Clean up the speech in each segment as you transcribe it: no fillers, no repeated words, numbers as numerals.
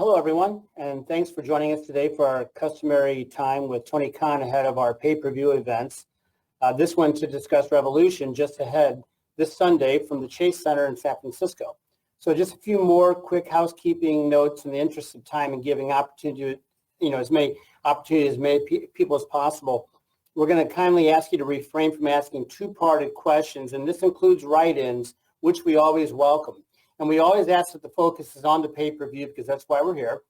Hello, everyone, and thanks for joining us today for our customary time with Tony Khan ahead of our pay-per-view events. This one to discuss Revolution just ahead this Sunday from the Chase Center in San Francisco. So just a few more quick housekeeping notes in the interest of time and giving opportunity to, as many opportunities as many people as possible. We're going to kindly ask you to refrain from asking two-parted questions, and this includes write-ins, which we always welcome. And we always ask that the focus is on the pay-per-view because that's why we're here.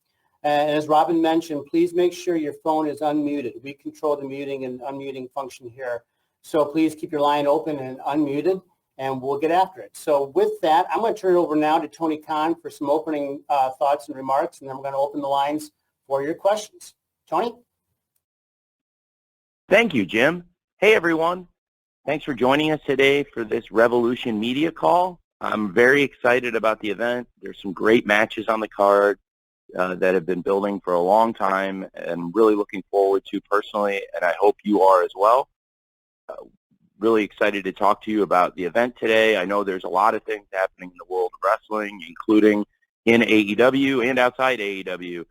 And as Robin mentioned, please make sure your phone is unmuted. We control the muting and unmuting function here. So please keep your line open and unmuted, and we'll get after it. So with that, I'm going to turn it over now to Tony Khan for some opening thoughts and remarks, and then we're going to open the lines for your questions. Tony? Thank you, Jim. Hey, everyone. Thanks for joining us today for this Revolution media call. I'm very excited about the event. There's some great matches on the card that have been building for a long time and really looking forward to personally, and I hope you are as well. Really excited to talk to you about the event today. I know there's a lot of things happening in the world of wrestling, including in AEW and outside AEW.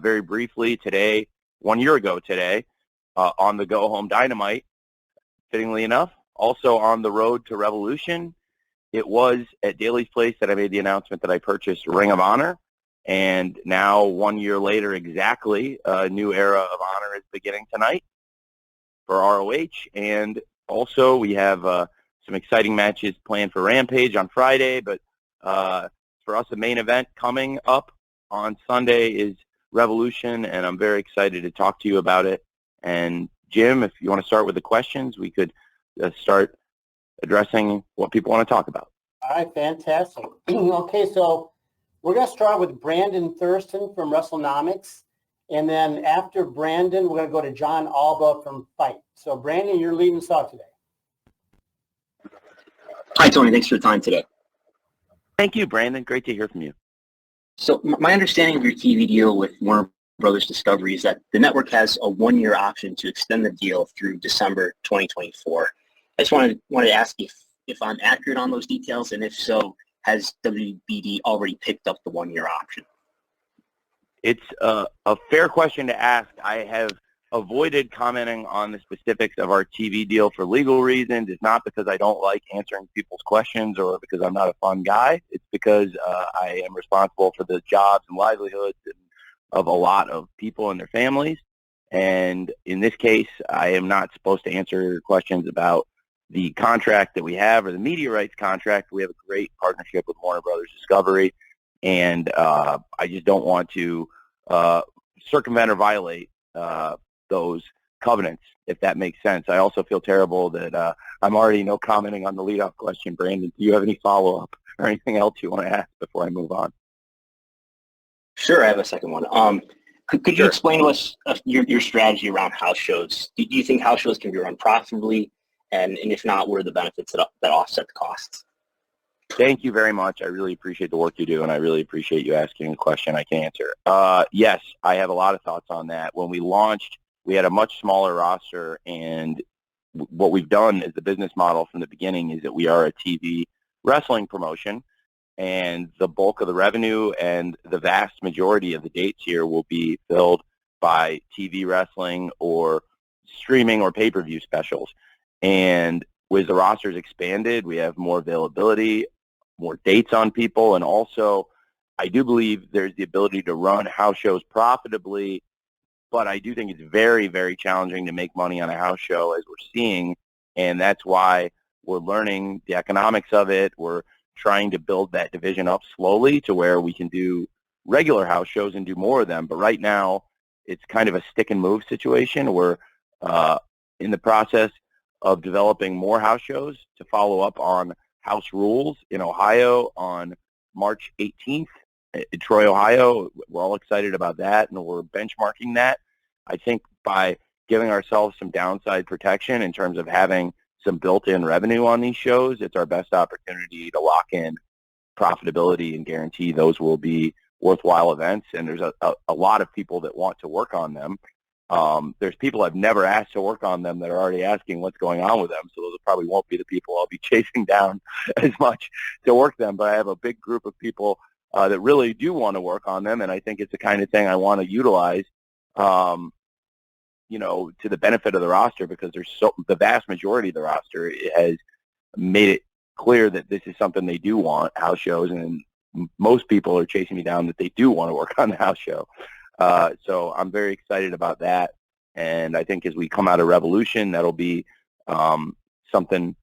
Very briefly today, 1 year ago today, on the Go Home Dynamite, fittingly enough, also on the road to Revolution, it was at Daly's Place that I made the announcement that I purchased Ring of Honor, and now 1 year later exactly, a new era of honor is beginning tonight for ROH, and also we have some exciting matches planned for Rampage on Friday, but for us the main event coming up on Sunday is Revolution, and I'm very excited to talk to you about it. And Jim, if you want to start with the questions, we could start addressing what people want to talk about. All right, fantastic. Okay, so we're going to start with Brandon Thurston from WrestleNomics, and then after Brandon, we're going to go to John Alba from Fight. So Brandon, you're leading us off today. Hi, Tony. Thanks for the time today. Thank you, Brandon. Great to hear from you. So my understanding of your TV deal with Warner Brothers Discovery is that the network has a one-year option to extend the deal through December 2024. I just wanted to ask if I'm accurate on those details, and if so, has WBD already picked up the one-year option? It's a fair question to ask. I have avoided commenting on the specifics of our TV deal for legal reasons. It's not because I don't like answering people's questions or because I'm not a fun guy. It's because I am responsible for the jobs and livelihoods of a lot of people and their families. And in this case, I am not supposed to answer questions about the contract that we have or the media rights contract. We have a great partnership with Warner Brothers Discovery, and I just don't want to circumvent or violate those covenants, if that makes sense. I also feel terrible that I'm already commenting on the leadoff question. Brandon, do you have any follow-up or anything else you want to ask before I move on? Sure, I have a second one. Could you explain to us your strategy around house shows? Do you think house shows can be run profitably? And if not, what are the benefits that offset the costs? Thank you very much. I really appreciate the work you do, and I really appreciate you asking a question I can answer. Yes, I have a lot of thoughts on that. When we launched, we had a much smaller roster, and what we've done as the business model from the beginning is that we are a TV wrestling promotion, and the bulk of the revenue and the vast majority of the dates here will be filled by TV wrestling or streaming or pay-per-view specials. And with the rosters expanded, we have more availability, more dates on people, and also I do believe there's the ability to run house shows profitably, but I do think it's very, very challenging to make money on a house show, as we're seeing, and that's why we're learning the economics of it. We're trying to build that division up slowly to where we can do regular house shows and do more of them, but right now it's kind of a stick and move situation. We're in the process of developing more house shows to follow up on House Rules in Ohio on March 18th in Troy, Ohio. We're all excited about that, and we're benchmarking that. I think by giving ourselves some downside protection in terms of having some built-in revenue on these shows, it's our best opportunity to lock in profitability and guarantee those will be worthwhile events. And there's a lot of people that want to work on them. There's people I've never asked to work on them that are already asking what's going on with them, so those probably won't be the people I'll be chasing down as much to work them. But I have a big group of people that really do want to work on them, and I think it's the kind of thing I want to utilize, to the benefit of the roster, because the vast majority of the roster has made it clear that this is something they do want, house shows, and most people are chasing me down that they do want to work on the house show. So I'm very excited about that, and I think as we come out of Revolution, that'll be something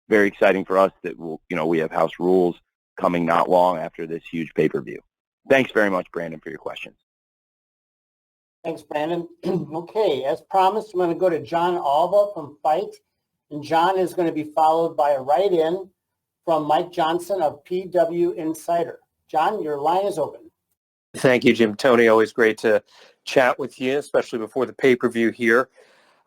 very exciting for us that we have house rules coming not long after this huge pay-per-view. Thanks very much, Brandon, for your questions. Thanks, Brandon. Okay, as promised, I'm going to go to John Alva from Fight, and John is going to be followed by a write-in from Mike Johnson of PW Insider. John, your line is open. Thank you, Jim. Tony, always great to chat with you, especially before the pay-per-view here.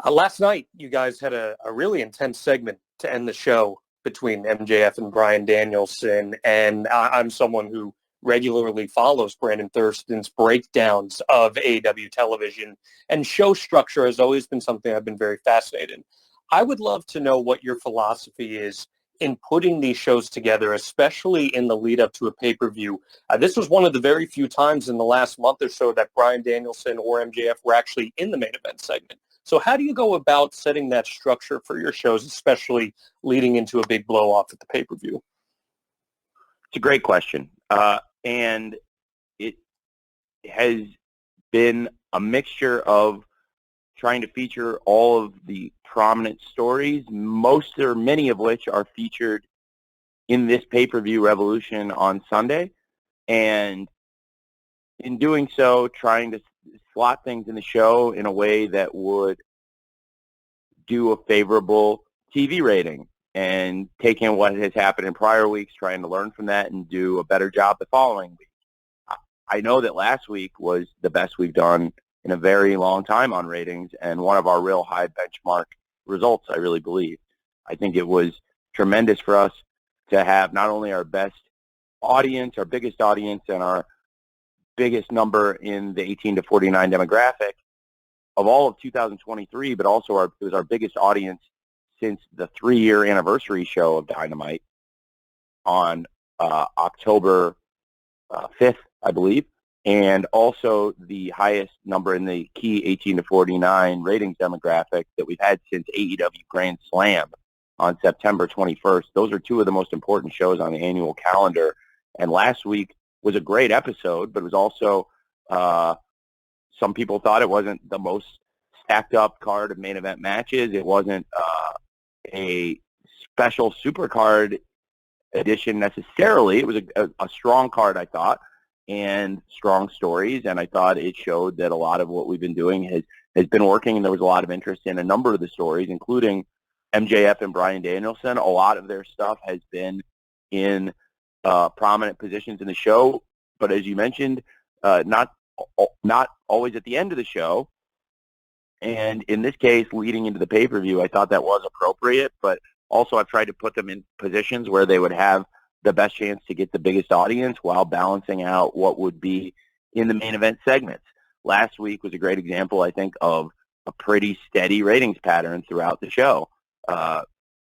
Last night, you guys had a really intense segment to end the show between MJF and Bryan Danielson, and I'm someone who regularly follows Brandon Thurston's breakdowns of AEW television, and show structure has always been something I've been very fascinated in. I would love to know what your philosophy is in putting these shows together, especially in the lead up to a pay-per-view. This was one of the very few times in the last month or so that Bryan Danielson or MJF were actually in the main event segment. So how do you go about setting that structure for your shows, especially leading into a big blow-off at the pay-per-view? It's a great question. And it has been a mixture of trying to feature all of the prominent stories, most or many of which are featured in this pay-per-view Revolution on Sunday. And in doing so, trying to slot things in the show in a way that would do a favorable TV rating, and taking what has happened in prior weeks, trying to learn from that and do a better job the following week. I know that last week was the best we've done in a very long time on ratings, and one of our real high benchmark results, I really believe. I think it was tremendous for us to have not only our best audience, our biggest audience, and our biggest number in the 18 to 49 demographic of all of 2023, but also it was our biggest audience since the 3-year anniversary show of Dynamite on October 5th, I believe, and also the highest number in the key 18 to 49 ratings demographic that we've had since AEW Grand Slam on September 21st. Those are two of the most important shows on the annual calendar, and last week was a great episode, but it was also, some people thought it wasn't the most stacked up card of main event matches. It wasn't a special super card edition necessarily. It was a strong card, I thought, and strong stories, and I thought it showed that a lot of what we've been doing has been working, and there was a lot of interest in a number of the stories, including MJF and Bryan Danielson. A lot of their stuff has been in prominent positions in the show, but as you mentioned, not always at the end of the show. And in this case, leading into the pay-per-view, I thought that was appropriate, but also I've tried to put them in positions where they would have the best chance to get the biggest audience while balancing out what would be in the main event segments. Last week was a great example, I think, of a pretty steady ratings pattern throughout the show.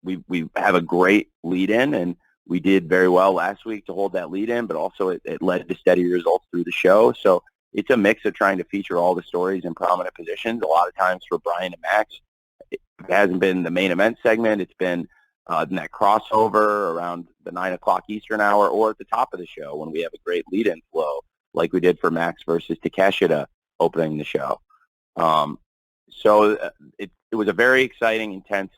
We have a great lead-in, and we did very well last week to hold that lead-in, but also it led to steady results through the show. So it's a mix of trying to feature all the stories in prominent positions. A lot of times for Bryan and Max, it hasn't been the main event segment. It's been in that crossover around the 9 o'clock Eastern hour, or at the top of the show when we have a great lead-in flow, like we did for Max versus Takeshita opening the show. So it was a very exciting, intense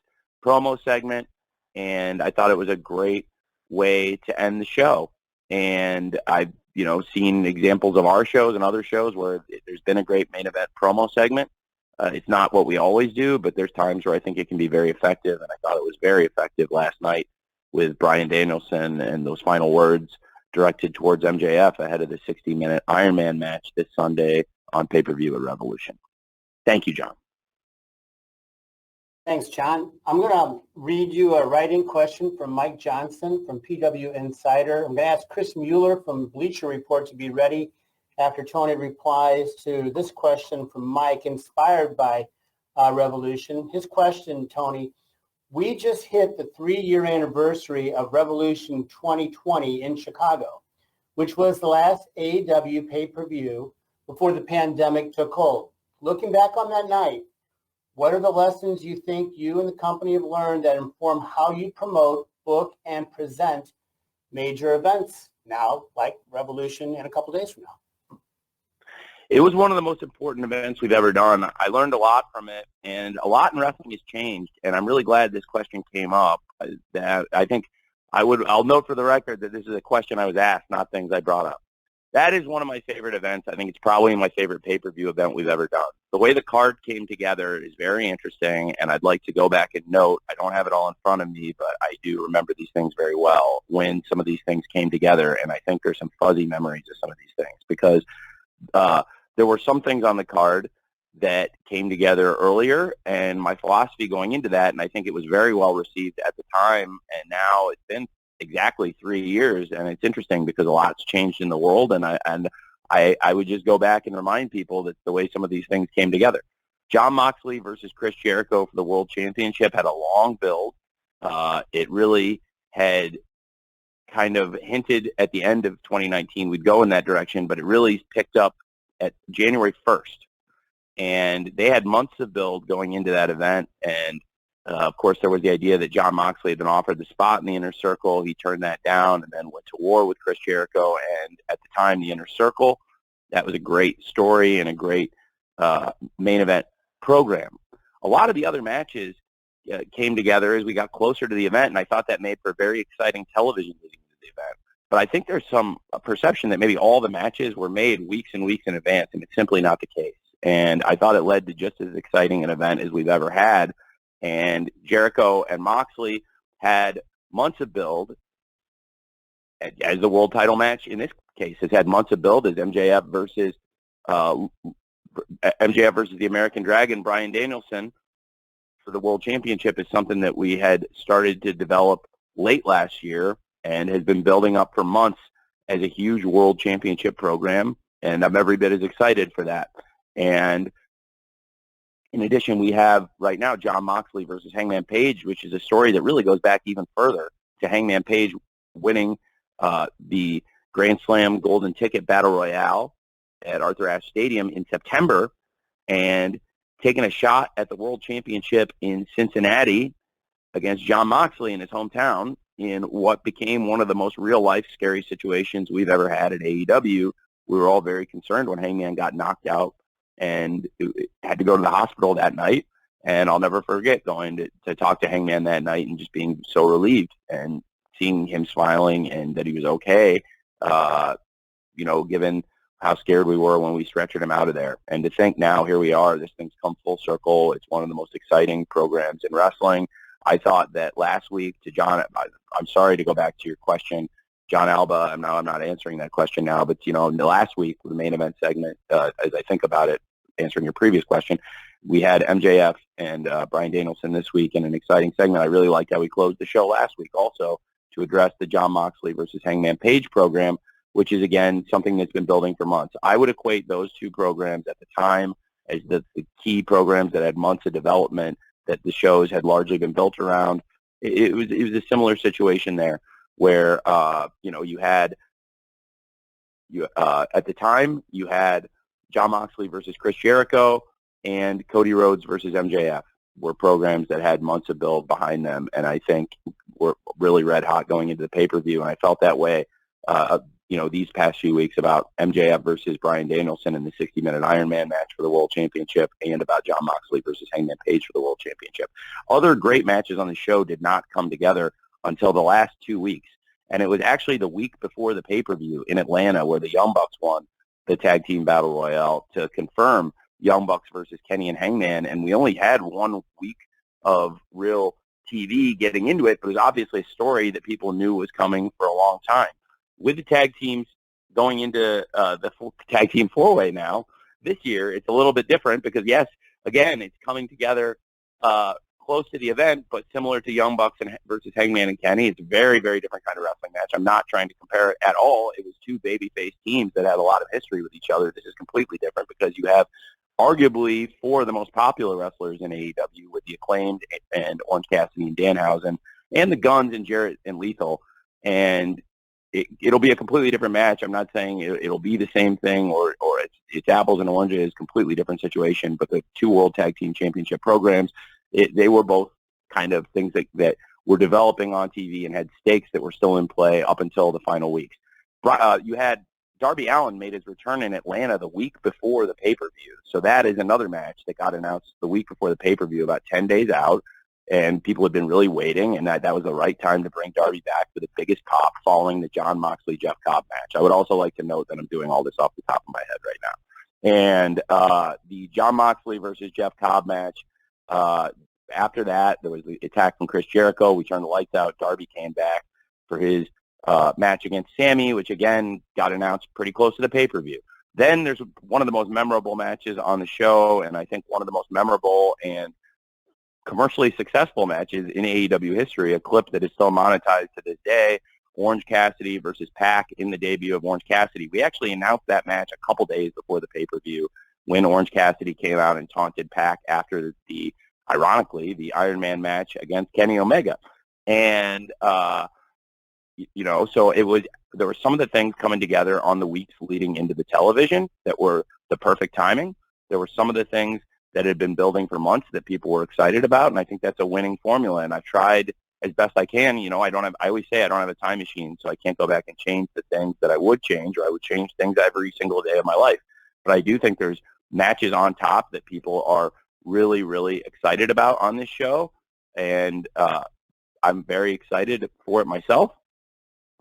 promo segment, and I thought it was a great way to end the show. And I've seen examples of our shows and other shows where there's been a great main event promo segment. It's not what we always do, but there's times where I think it can be very effective, and I thought it was very effective last night with Bryan Danielson and those final words directed towards MJF ahead of the 60-minute Iron Man match this Sunday on pay-per-view at Revolution. Thank you, John. Thanks, John. I'm going to read you a writing question from Mike Johnson from PW Insider. I'm going to ask Chris Mueller from Bleacher Report to be ready after Tony replies to this question from Mike, inspired by Revolution. His question, Tony: we just hit the 3-year anniversary of Revolution 2020 in Chicago. which was the last AEW pay-per-view before the pandemic took hold. Looking back on that night, what are the lessons you think you and the company have learned that inform how you promote, book, and present major events now, like Revolution in a couple days from now? It was one of the most important events we've ever done. I learned a lot from it, and a lot in wrestling has changed, and I'm really glad this question came up. That I think I'll note for the record that this is a question I was asked, not things I brought up. That is one of my favorite events. I think it's probably my favorite pay-per-view event we've ever done. The way the card came together is very interesting, and I'd like to go back and note, I don't have it all in front of me, but I do remember these things very well when some of these things came together, and I think there's some fuzzy memories of some of these things because there were some things on the card that came together earlier, and my philosophy going into that, and I think it was very well received at the time, and now it's been exactly 3 years, and it's interesting because a lot's changed in the world, and I would just go back and remind people that the way some of these things came together. Jon Moxley versus Chris Jericho for the World Championship had a long build. It really had kind of hinted at the end of 2019 we'd go in that direction, but it really picked up at January 1st. And they had months of build going into that event, and of course, there was the idea that Jon Moxley had been offered the spot in the Inner Circle. He turned that down and then went to war with Chris Jericho. And at the time, the Inner Circle, that was a great story and a great main event program. A lot of the other matches came together as we got closer to the event, and I thought that made for a very exciting television leading to the event. But I think there's some perception that maybe all the matches were made weeks and weeks in advance, and it's simply not the case. And I thought it led to just as exciting an event as we've ever had. And Jericho and Moxley had months of build, as the world title match in this case has had months of build, as MJF versus the American Dragon, Bryan Danielson, for the World Championship is something that we had started to develop late last year and has been building up for months as a huge World Championship program, and I'm every bit as excited for that. And in addition, we have right now Jon Moxley versus Hangman Page, which is a story that really goes back even further to Hangman Page winning the Grand Slam Golden Ticket Battle Royale at Arthur Ashe Stadium in September and taking a shot at the World Championship in Cincinnati against Jon Moxley in his hometown in what became one of the most real-life scary situations we've ever had at AEW. We were all very concerned when Hangman got knocked out and had to go to the hospital that night. And I'll never forget going to talk to Hangman that night and just being so relieved and seeing him smiling and that he was okay, given how scared we were when we stretchered him out of there. And to think now, here we are, this thing's come full circle. It's one of the most exciting programs in wrestling. I thought that last week to John, I'm sorry to go back to your question, John Alba, I'm not answering that question now, but, in the last week, the main event segment, as I think about it, answering your previous question, we had MJF and Bryan Danielson this week in an exciting segment. I really liked how we closed the show last week also to address the Jon Moxley versus Hangman Page program, which is, again, something that's been building for months. I would equate those two programs at the time as the key programs that had months of development that the shows had largely been built around. It was a similar situation there where, you had at the time, you had Jon Moxley versus Chris Jericho and Cody Rhodes versus MJF were programs that had months of build behind them, and I think were really red hot going into the pay-per-view, and I felt that way, these past few weeks about MJF versus Bryan Danielson in the 60-minute Iron Man match for the World Championship and about Jon Moxley versus Hangman Page for the World Championship. Other great matches on the show did not come together until the last 2 weeks, and it was actually the week before the pay-per-view in Atlanta where the Young Bucks won the Tag Team Battle Royale to confirm Young Bucks versus Kenny and Hangman, and we only had 1 week of real TV getting into it, but it was obviously a story that people knew was coming for a long time. With the tag teams going into the full tag team four-way now, this year it's a little bit different because, yes, again, it's coming together close to the event, but similar to Young Bucks versus Hangman and Kenny. It's a very, very different kind of wrestling match. I'm not trying to compare it at all. It was two babyface teams that had a lot of history with each other. This is completely different because you have arguably four of the most popular wrestlers in AEW with the Acclaimed and Orange Cassidy and Danhausen and the Guns and Jarrett and Lethal. And it'll be a completely different match. I'm not saying it'll be the same thing or it's apples and oranges, completely different situation. But the two World Tag Team Championship programs, they were both kind of things that were developing on TV and had stakes that were still in play up until the final weeks. You had Darby Allin made his return in Atlanta the week before the pay-per-view. So that is another match that got announced the week before the pay-per-view, about 10 days out. And people had been really waiting, and that was the right time to bring Darby back for the biggest pop following the Jon Moxley-Jeff Cobb match. I would also like to note that I'm doing all this off the top of my head right now. And the Jon Moxley versus Jeff Cobb match, after that, there was the attack from Chris Jericho. We turned the lights out. Darby came back for his match against Sammy, which, again, got announced pretty close to the pay-per-view. Then there's one of the most memorable matches on the show, and I think one of the most memorable and commercially successful matches in AEW history, a clip that is still monetized to this day, Orange Cassidy versus Pac in the debut of Orange Cassidy. We actually announced that match a couple days before the pay-per-view when Orange Cassidy came out and taunted Pac after ironically, the Iron Man match against Kenny Omega. And, so there were some of the things coming together on the weeks leading into the television that were the perfect timing. There were some of the things that had been building for months that people were excited about, and I think that's a winning formula. And I've tried as best I can. I always say I don't have a time machine, so I can't go back and change the things that I would change, or I would change things every single day of my life. But I do think there's matches on top that people are really, really excited about on this show, and I'm very excited for it myself.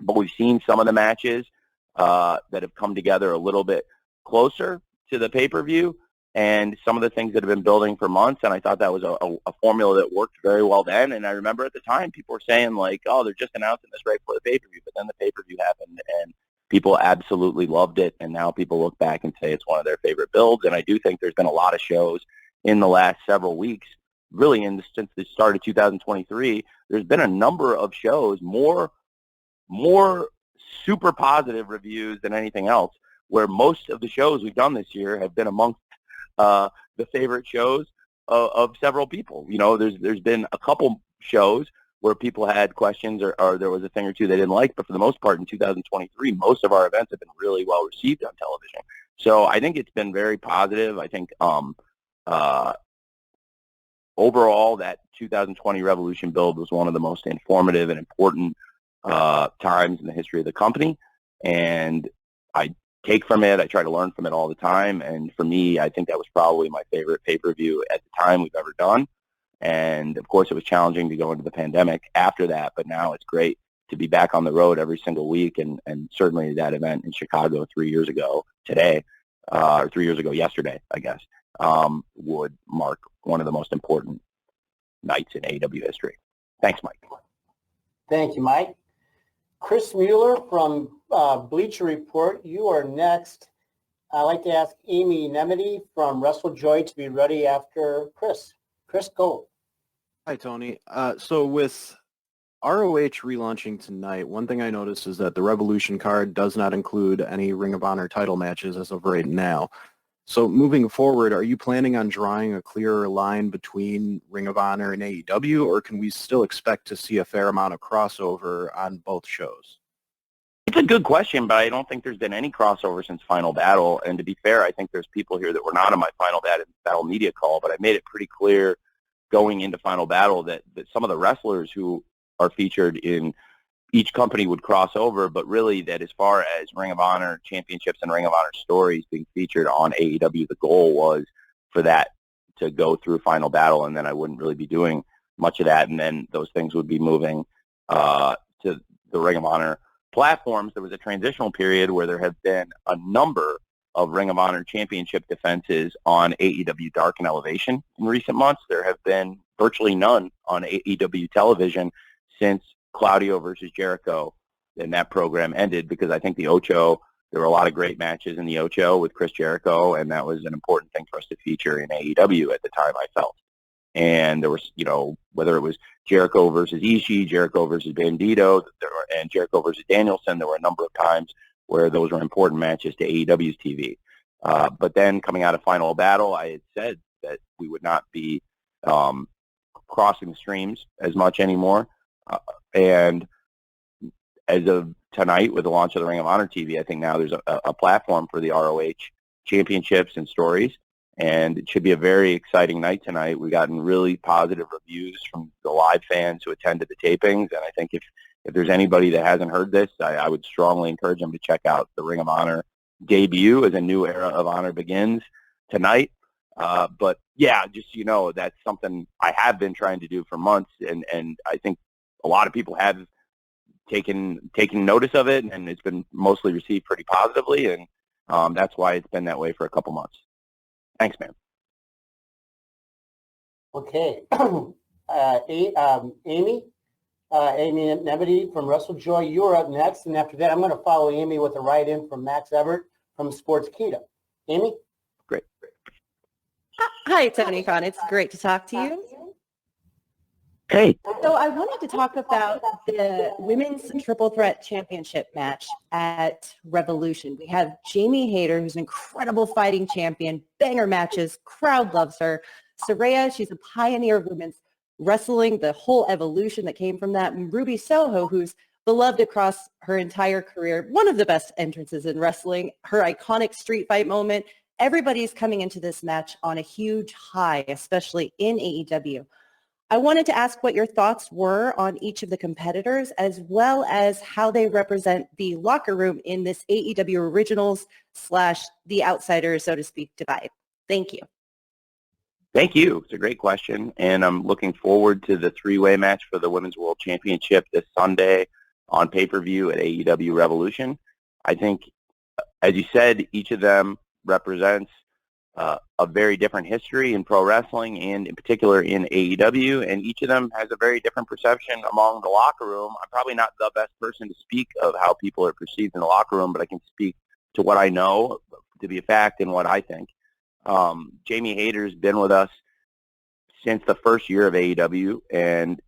But we've seen some of the matches that have come together a little bit closer to the pay-per-view, and some of the things that have been building for months, and I thought that was a formula that worked very well then. And I remember at the time people were saying, like, oh, they're just announcing this right before the pay-per-view, but then the pay-per-view happened, and people absolutely loved it, and now people look back and say it's one of their favorite builds. And I do think there's been a lot of shows in the last several weeks, really since the start of 2023, there's been a number of shows, more super positive reviews than anything else, where most of the shows we've done this year have been amongst the favorite shows of several people. There's been a couple shows where people had questions or there was a thing or two they didn't like, but for the most part in 2023, most of our events have been really well received on television. So I think it's been very positive. I think overall that 2020 Revolution build was one of the most informative and important times in the history of the company, and I take from it. I try to learn from it all the time, and for me, I think that was probably my favorite pay-per-view at the time we've ever done. And of course, it was challenging to go into the pandemic after that, but now it's great to be back on the road every single week, and certainly that event in Chicago 3 years ago today, or 3 years ago yesterday, I guess, would mark one of the most important nights in AEW history. Thanks, Mike. Thank you, Mike. Chris Mueller from Bleacher Report, you are next. I'd like to ask Amy Nemedy from WrestleJoy to be ready after Chris. Chris, go. Hi, Tony. So with ROH relaunching tonight, one thing I noticed is that the Revolution card does not include any Ring of Honor title matches as of right now. So moving forward, are you planning on drawing a clearer line between Ring of Honor and AEW, or can we still expect to see a fair amount of crossover on both shows? It's a good question, but I don't think there's been any crossover since Final Battle. And to be fair, I think there's people here that were not on my Final Battle media call, but I made it pretty clear going into Final Battle that some of the wrestlers who are featured in each company would cross over, but really that as far as Ring of Honor championships and Ring of Honor stories being featured on AEW, the goal was for that to go through Final Battle, and then I wouldn't really be doing much of that, and then those things would be moving to the Ring of Honor platforms. There was a transitional period where there have been a number of Ring of Honor championship defenses on AEW Dark and Elevation in recent months. There have been virtually none on AEW television since Claudio versus Jericho, and that program ended because I think the Ocho, there were a lot of great matches in the Ocho with Chris Jericho, and that was an important thing for us to feature in AEW at the time, I felt. And there was, whether it was Jericho versus Ishii, Jericho versus Bandito, and Jericho versus Danielson, there were a number of times where those were important matches to AEW's TV. But then coming out of Final Battle, I had said that we would not be crossing the streams as much anymore. And as of tonight with the launch of the Ring of Honor TV, I think now there's a platform for the ROH championships and stories, and it should be a very exciting night tonight. We've gotten really positive reviews from the live fans who attended the tapings, and I think if there's anybody that hasn't heard this, I would strongly encourage them to check out the Ring of Honor debut as a new era of honor begins tonight. But yeah, just so you know, that's something I have been trying to do for months, and I think a lot of people have taken notice of it, and it's been mostly received pretty positively, and that's why it's been that way for a couple months. Thanks, man. Okay. Amy Nebedy from WrestleJoy, you're up next. And after that, I'm going to follow Amy with a write-in from Max Everett from Sportskeeda. Amy? Great. Hi, Tony Khan. It's great to talk to you. Hey. So I wanted to talk about the Women's Triple Threat Championship match at Revolution. We have Jamie Hayter, who's an incredible fighting champion, banger matches, crowd loves her. Saraya, she's a pioneer of women's wrestling, the whole evolution that came from that. And Ruby Soho, who's beloved across her entire career, one of the best entrances in wrestling, her iconic street fight moment. Everybody's coming into this match on a huge high, especially in AEW. I wanted to ask what your thoughts were on each of the competitors, as well as how they represent the locker room in this AEW Originals / the Outsiders, so to speak, divide. Thank you. Thank you. It's a great question, and I'm looking forward to the three-way match for the Women's World Championship this Sunday on pay-per-view at AEW Revolution. I think, as you said, each of them represents a very different history in pro wrestling and in particular in AEW, and each of them has a very different perception among the locker room. I'm probably not the best person to speak of how people are perceived in the locker room, but I can speak to what I know to be a fact and what I think. Jamie Hayter's been with us since the first year of AEW, and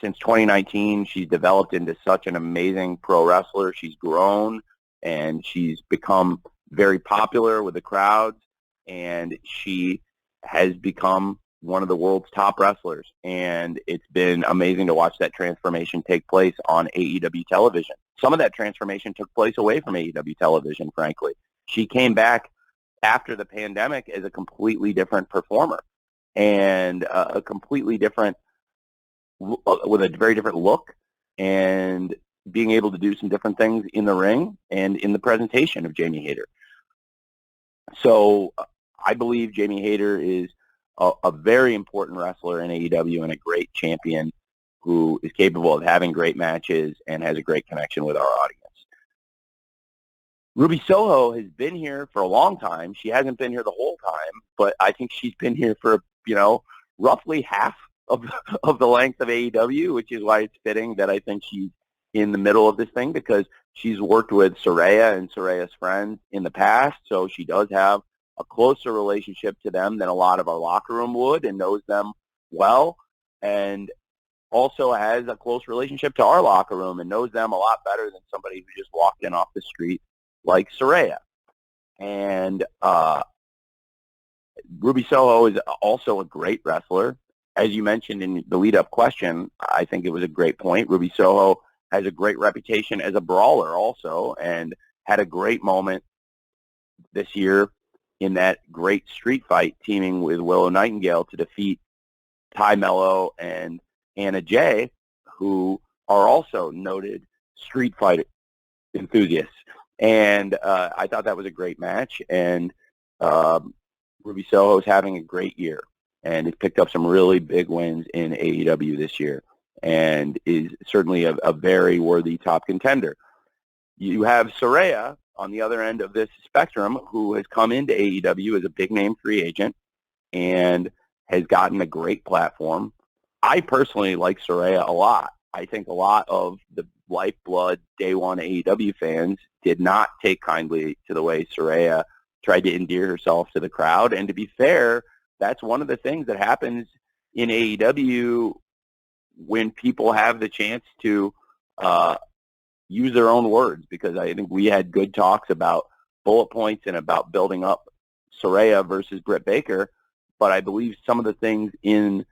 since 2019, she's developed into such an amazing pro wrestler. She's grown, and she's become very popular with the crowds, and she has become one of the world's top wrestlers. And it's been amazing to watch that transformation take place on AEW television. Some of that transformation took place away from AEW television, frankly. She came back after the pandemic as a completely different performer and a completely different, with a very different look, and being able to do some different things in the ring and in the presentation of Jamie Hayter. So I believe Jamie Hayter is a very important wrestler in AEW and a great champion who is capable of having great matches and has a great connection with our audience. Ruby Soho has been here for a long time. She hasn't been here the whole time, but I think she's been here for, roughly half of the length of AEW, which is why it's fitting that I think she's in the middle of this thing, because she's worked with Saraya and Saraya's friends in the past, so she does have a closer relationship to them than a lot of our locker room would, and knows them well, and also has a close relationship to our locker room and knows them a lot better than somebody who just walked in off the street like Saraya. And Ruby Soho is also a great wrestler. As you mentioned in the lead-up question, I think it was a great point. Ruby Soho has a great reputation as a brawler also, and had a great moment this year in that great street fight, teaming with Willow Nightingale to defeat Ty Mello and Anna Jay, who are also noted street fight enthusiasts. And I thought that was a great match, and Ruby Soho is having a great year, and has picked up some really big wins in AEW this year, and is certainly a very worthy top contender. You have Saraya on the other end of this spectrum, who has come into AEW as a big-name free agent and has gotten a great platform. I personally like Saraya a lot. I think a lot of the lifeblood day one AEW fans did not take kindly to the way Saraya tried to endear herself to the crowd. And to be fair, that's one of the things that happens in AEW when people have the chance to use their own words, because I think we had good talks about bullet points and about building up Saraya versus Britt Baker, but I believe some of the things in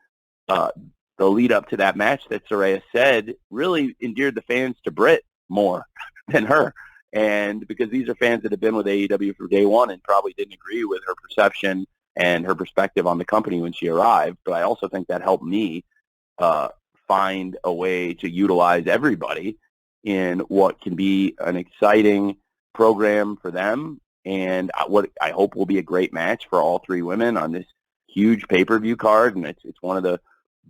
the lead up to that match that Saraya said really endeared the fans to Britt more than her. And because these are fans that have been with AEW from day one and probably didn't agree with her perception and her perspective on the company when she arrived. But I also think that helped me find a way to utilize everybody in what can be an exciting program for them, and what I hope will be a great match for all three women on this huge pay-per-view card. And it's one of the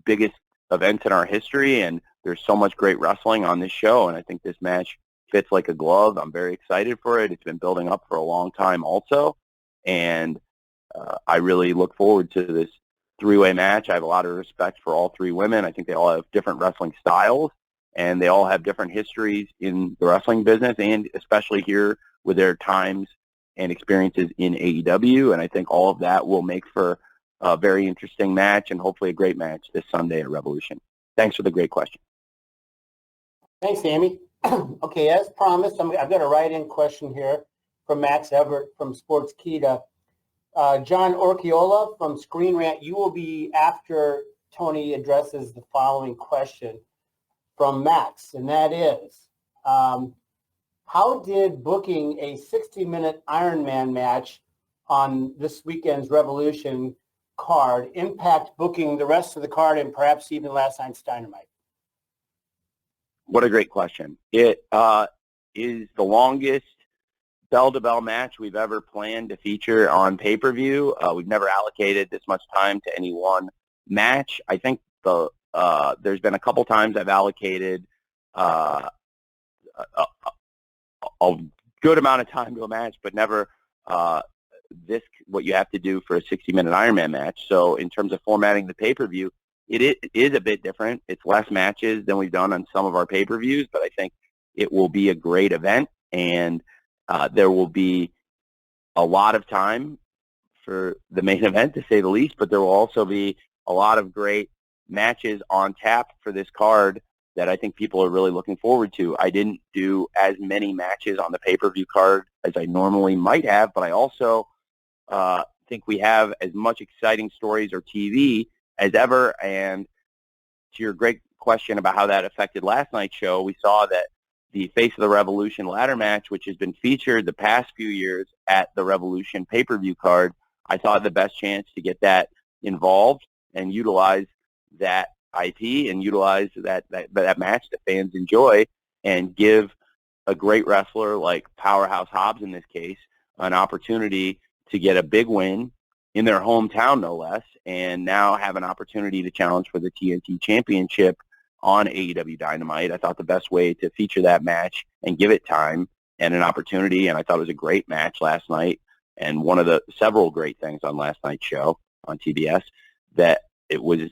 biggest events in our history, and there's so much great wrestling on this show, and I think this match fits like a glove. I'm very excited for it. It's been building up for a long time also, and I really look forward to this three-way match. I have a lot of respect for all three women. I think they all have different wrestling styles, and they all have different histories in the wrestling business, and especially here with their times and experiences in AEW. And I think all of that will make for a very interesting match and hopefully a great match this Sunday at Revolution. Thanks for the great question. Thanks, Amy. Okay, as promised, I've got a write-in question here from Max Everett from Sportskeeda. John Orchiola from Screen Rant, you will be after Tony addresses the following question from Max, and that is, how did booking a 60-minute Ironman match on this weekend's Revolution card impact booking the rest of the card and perhaps even last night's Dynamite? What a great question. It is the longest bell-to-bell match we've ever planned to feature on pay-per-view. We've never allocated this much time to any one match. I think there's been a couple times I've allocated a good amount of time to a match, but never what you have to do for a 60-minute Ironman match. So in terms of formatting the pay-per-view, it is a bit different. It's less matches than we've done on some of our pay-per-views, but I think it will be a great event, and there will be a lot of time for the main event, to say the least, but there will also be a lot of great matches on tap for this card that I think people are really looking forward to. I didn't do as many matches on the pay-per-view card as I normally might have, but I also think we have as much exciting stories or TV as ever. And to your great question about how that affected last night's show, we saw that the Face of the Revolution ladder match, which has been featured the past few years at the Revolution pay-per-view card, I thought the best chance to get that involved and utilize that IP and utilize that match that fans enjoy, and give a great wrestler like Powerhouse Hobbs in this case an opportunity to get a big win in their hometown, no less, and now have an opportunity to challenge for the TNT Championship on AEW Dynamite. I thought the best way to feature that match and give it time and an opportunity, and I thought it was a great match last night, and one of the several great things on last night's show on TBS, that it was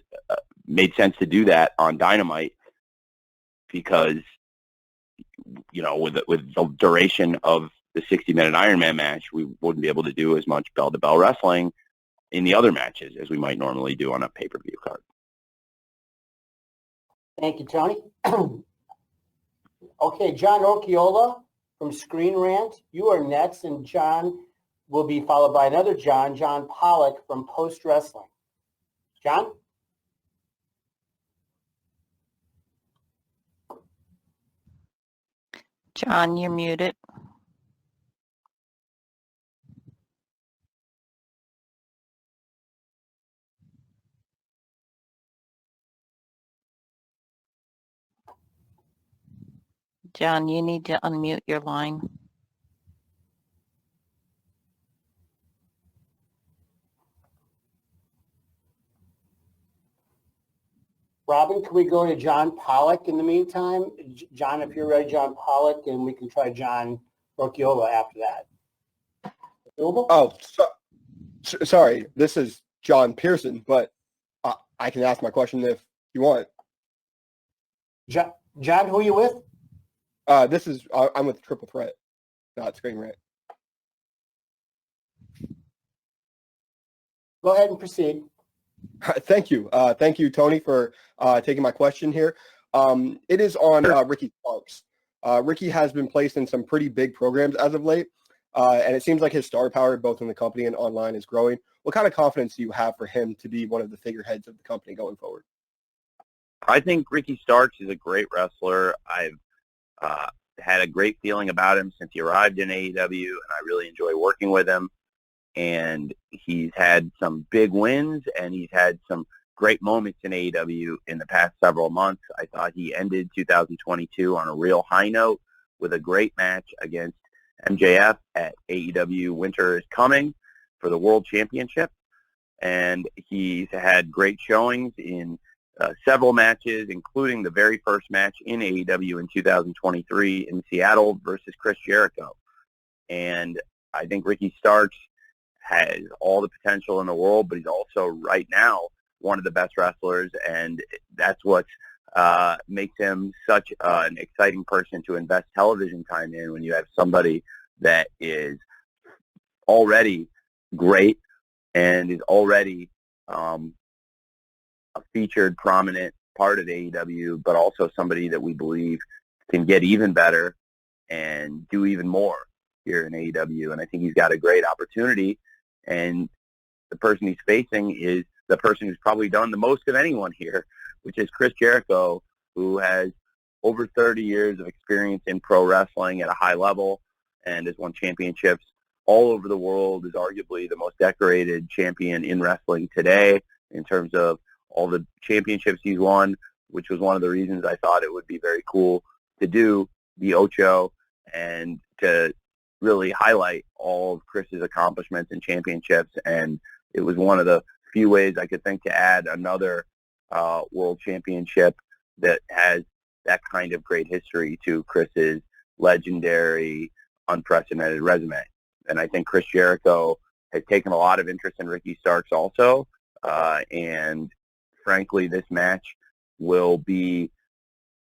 made sense to do that on Dynamite, because, you know, with the duration of the 60-minute Ironman match, we wouldn't be able to do as much bell-to-bell wrestling in the other matches as we might normally do on a pay-per-view card. Thank you, Tony. Okay, John Orchiola from Screen Rant, you are next, and John will be followed by another John Pollock from Post Wrestling. John? John, you're muted. John, you need to unmute your line. Robin, can we go to John Pollock in the meantime? John, if you're ready, John Pollock, and we can try John Orchiola after that. Doable? Oh, sorry. This is John Pearson, but I can ask my question if you want. John, who are you with? I'm with Triple Threat, not Screen Rant. Go ahead and proceed. Thank you. Thank you, Tony, for taking my question here. It is on Ricky Starks. Ricky has been placed in some pretty big programs as of late, and it seems like his star power, both in the company and online, is growing. What kind of confidence do you have for him to be one of the figureheads of the company going forward? I think Ricky Starks is a great wrestler. I've had a great feeling about him since he arrived in AEW, and I really enjoy working with him. And he's had some big wins, and he's had some great moments in AEW in the past several months. I thought he ended 2022 on a real high note with a great match against MJF at AEW Winter is Coming for the World Championship. And he's had great showings in several matches, including the very first match in AEW in 2023 in Seattle versus Chris Jericho. And I think Ricky Starks has all the potential in the world, but he's also right now one of the best wrestlers, and that's what makes him such an exciting person to invest television time in, when you have somebody that is already great and is already a featured, prominent part of AEW, but also somebody that we believe can get even better and do even more here in AEW. And I think he's got a great opportunity, and the person he's facing is the person who's probably done the most of anyone here, which is Chris Jericho, who has over 30 years of experience in pro wrestling at a high level and has won championships all over the world, is arguably the most decorated champion in wrestling today in terms of all the championships he's won, which was one of the reasons I thought it would be very cool to do the Ocho and to really highlight all of Chris's accomplishments and championships. And it was one of the few ways I could think to add another world championship that has that kind of great history to Chris's legendary, unprecedented resume. And I think Chris Jericho has taken a lot of interest in Ricky Starks also. And frankly, this match will be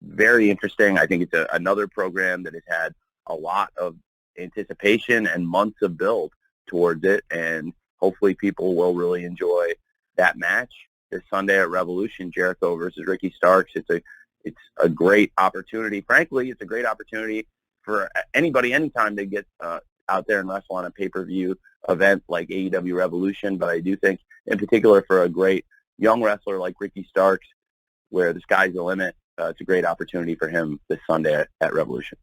very interesting. I think it's another program that has had a lot of anticipation and months of build towards it. And hopefully people will really enjoy that match this Sunday at Revolution, Jericho versus Ricky Starks. It's a great opportunity. Frankly, it's a great opportunity for anybody, anytime they get out there and wrestle on a pay-per-view event like AEW Revolution. But I do think, in particular, for a great young wrestler like Ricky Starks, where the sky's the limit, it's a great opportunity for him this Sunday at Revolution.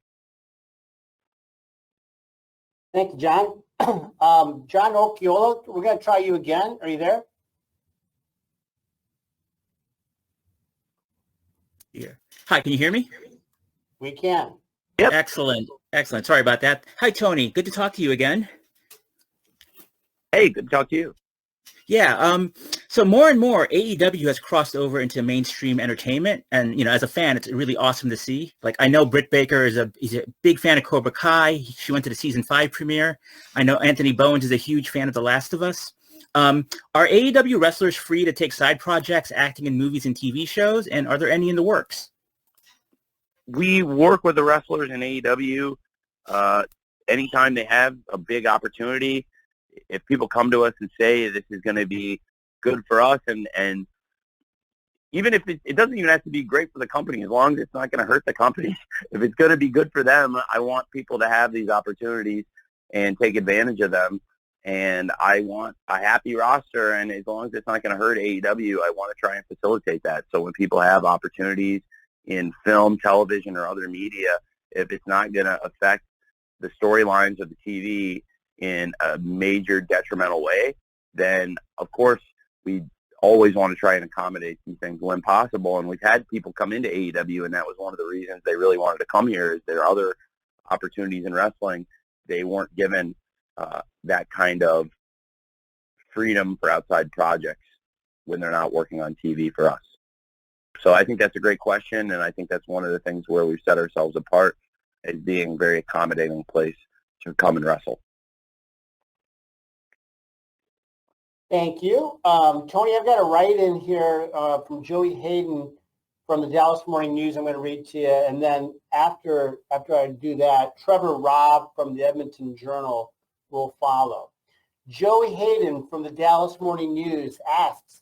Thank you, John. John Occhiola, we're going to try you again. Are you there? Here. Hi, can you hear me? We can. Yep. Excellent. Excellent. Sorry about that. Hi, Tony. Good to talk to you again. Hey, good to talk to you. Yeah. So more and more AEW has crossed over into mainstream entertainment. And, as a fan, it's really awesome to see. Like, I know Britt Baker he's a big fan of Cobra Kai. She went to the season 5 premiere. I know Anthony Bowens is a huge fan of The Last of Us. Are AEW wrestlers free to take side projects, acting in movies and TV shows? And are there any in the works? We work with the wrestlers in AEW anytime they have a big opportunity. If people come to us and say this is going to be good for us, and even if it doesn't even have to be great for the company, as long as it's not going to hurt the company, if it's going to be good for them, I want people to have these opportunities and take advantage of them. And I want a happy roster, and as long as it's not going to hurt AEW, I want to try and facilitate that. So when people have opportunities in film, television, or other media, if it's not going to affect the storylines of the TV in a major detrimental way, then of course we always want to try and accommodate these things when possible. And we've had people come into AEW, and that was one of the reasons they really wanted to come here, is there are other opportunities in wrestling. They weren't given that kind of freedom for outside projects when they're not working on TV for us. So I think that's a great question, and I think that's one of the things where we've set ourselves apart as being a very accommodating place to come and wrestle. Thank you. Tony, I've got a write-in here from Joey Hayden from the Dallas Morning News I'm going to read to you. And then after I do that, Trevor Robb from the Edmonton Journal will follow. Joey Hayden from the Dallas Morning News asks,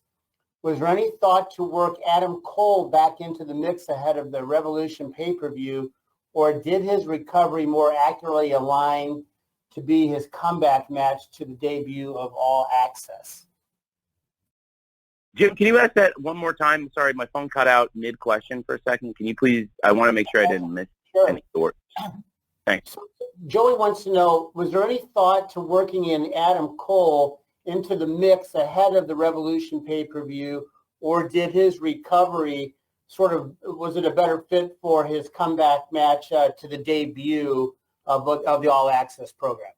was there any thought to work Adam Cole back into the mix ahead of the Revolution pay-per-view, or did his recovery more accurately align to be his comeback match to the debut of All Access? Jim, can you ask that one more time? Sorry, my phone cut out mid-question for a second. Can you please, I want to make sure I didn't miss Sure. any sort. Thanks. Joey wants to know, was there any thought to working in Adam Cole into the mix ahead of the Revolution pay-per-view, or did his recovery was it a better fit for his comeback match to the debut of the All Access program?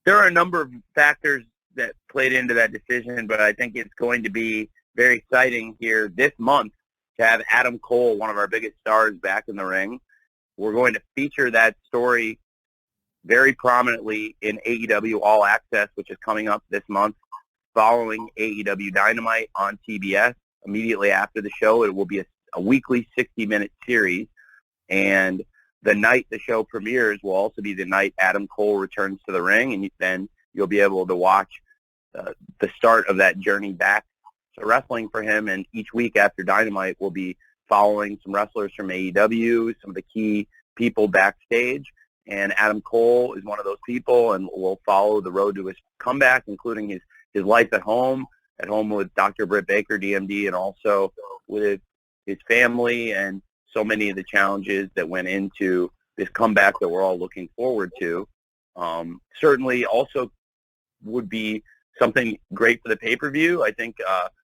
There are a number of factors that played into that decision, but I think it's going to be very exciting here this month to have Adam Cole, one of our biggest stars, back in the ring. We're going to feature that story very prominently in AEW All Access, which is coming up this month, following AEW Dynamite on TBS. Immediately after the show, it will be a weekly 60-minute series, and the night the show premieres will also be the night Adam Cole returns to the ring, and then you'll be able to watch the start of that journey back to wrestling for him. And each week after Dynamite, we'll be following some wrestlers from AEW, some of the key people backstage, and Adam Cole is one of those people, and we'll follow the road to his comeback, including his life at home with Dr. Britt Baker, DMD, and also with his family and so many of the challenges that went into this comeback that we're all looking forward to. Certainly also would be something great for the pay-per-view, I think,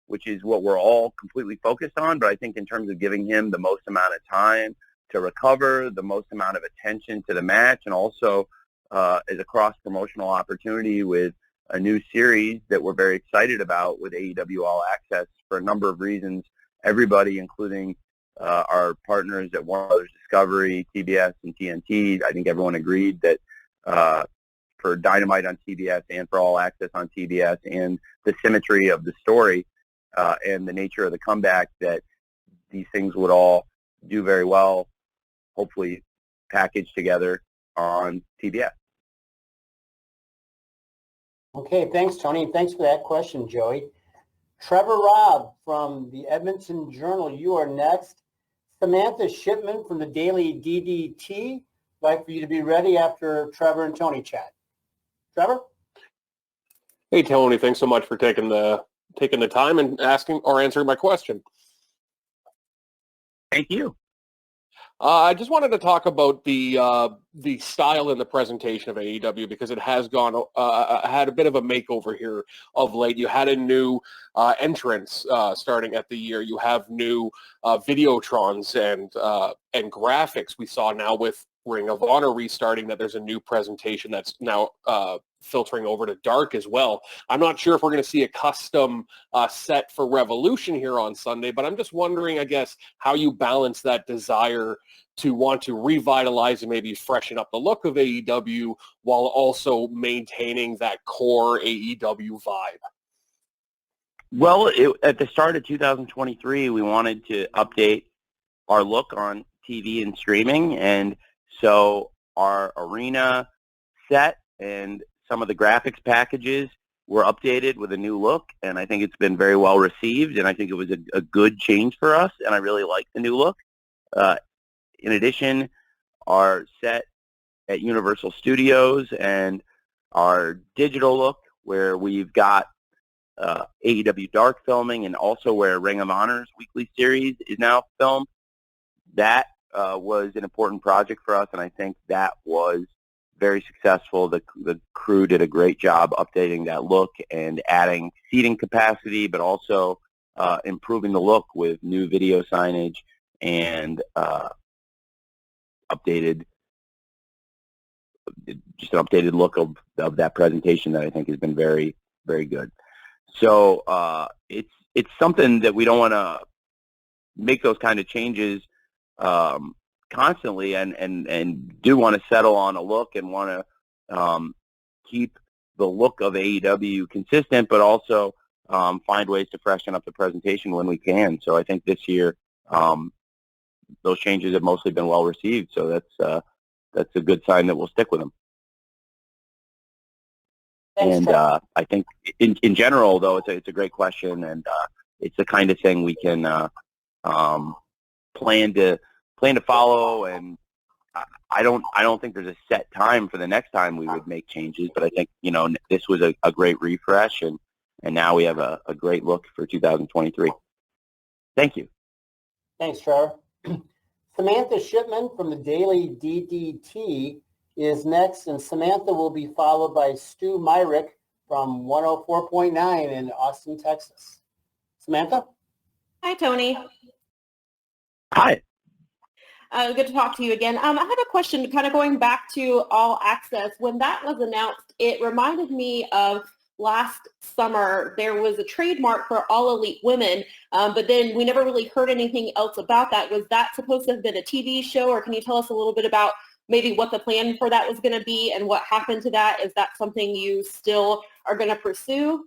which is what we're all completely focused on. But I think in terms of giving him the most amount of time to recover, the most amount of attention to the match, and also as a cross-promotional opportunity with a new series that we're very excited about with AEW All Access for a number of reasons. Everybody, including our partners at Warner Brothers Discovery, TBS, and TNT, I think everyone agreed that for Dynamite on TBS and for All Access on TBS, and the symmetry of the story and the nature of the comeback, that these things would all do very well, hopefully packaged together on TBS. Okay, thanks, Tony. Thanks for that question, Joey. Trevor Robb from the Edmonton Journal, you are next. Samantha Shipman from the Daily DDT. I'd like for you to be ready after Trevor and Tony chat. Trevor? Hey, Tony, thanks so much for taking the time and answering my question. Thank you. I just wanted to talk about the style and the presentation of AEW, because it has had a bit of a makeover here of late. You had a new entrance starting at the year. You have new videotrons and graphics. We saw now with Ring of Honor restarting that there's a new presentation that's now filtering over to dark as well. I'm not sure if we're going to see a custom set for Revolution here on Sunday, but I'm just wondering, I guess, how you balance that desire to want to revitalize and maybe freshen up the look of AEW while also maintaining that core AEW vibe. Well, at the start of 2023, we wanted to update our look on TV and streaming, and so our arena set and some of the graphics packages were updated with a new look, and I think it's been very well received, and I think it was a good change for us, and I really like the new look. In addition, our set at Universal Studios and our digital look, where we've got AEW Dark filming, and also where Ring of Honor's weekly series is now filmed, that was an important project for us, and I think that was very successful. The crew did a great job updating that look and adding seating capacity, but also improving the look with new video signage and an updated look of that presentation that I think has been very, very good. So it's something that we don't want to make those kind of changes constantly, and do want to settle on a look and want to keep the look of AEW consistent, but also find ways to freshen up the presentation when we can. So I think this year those changes have mostly been well received. So that's a good sign that we'll stick with them. Thanks, and I think in general, though, it's a great question, and it's the kind of thing we can plan to follow. And I don't think there's a set time for the next time we would make changes, but I think this was a great refresh, and now we have a great look for 2023. Thank you. Thanks, Trevor. Samantha Shipman from the Daily DDT is next, and Samantha will be followed by Stu Myrick from 104.9 in Austin, Texas. Samantha? Hi, Tony. Hi. Good to talk to you again. I have a question kind of going back to All Access. When that was announced, it reminded me of last summer. There was a trademark for All Elite Women, but then we never really heard anything else about that. Was that supposed to have been a TV show, or can you tell us a little bit about maybe what the plan for that was going to be and what happened to that? Is that something you still are going to pursue?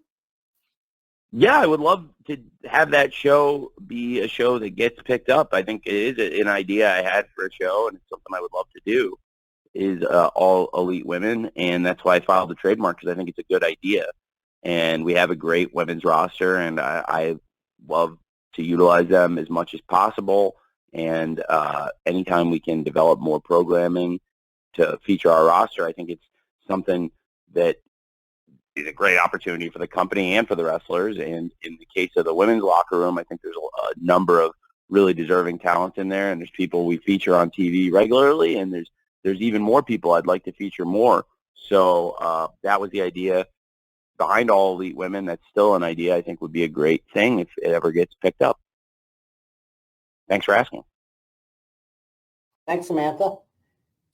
Yeah, I would love to have that show be a show that gets picked up. I think it is an idea I had for a show, and it's something I would love to do, is All Elite Women, and that's why I filed the trademark, because I think it's a good idea. And we have a great women's roster, and I love to utilize them as much as possible. And anytime we can develop more programming to feature our roster, I think it's something that is a great opportunity for the company and for the wrestlers. And in the case of the women's locker room, I think there's a number of really deserving talent in there, and there's people we feature on TV regularly, and there's even more people I'd like to feature more. So that was the idea behind All Elite Women. That's still an idea I think would be a great thing if it ever gets picked up. Thanks for asking. Thanks, Samantha.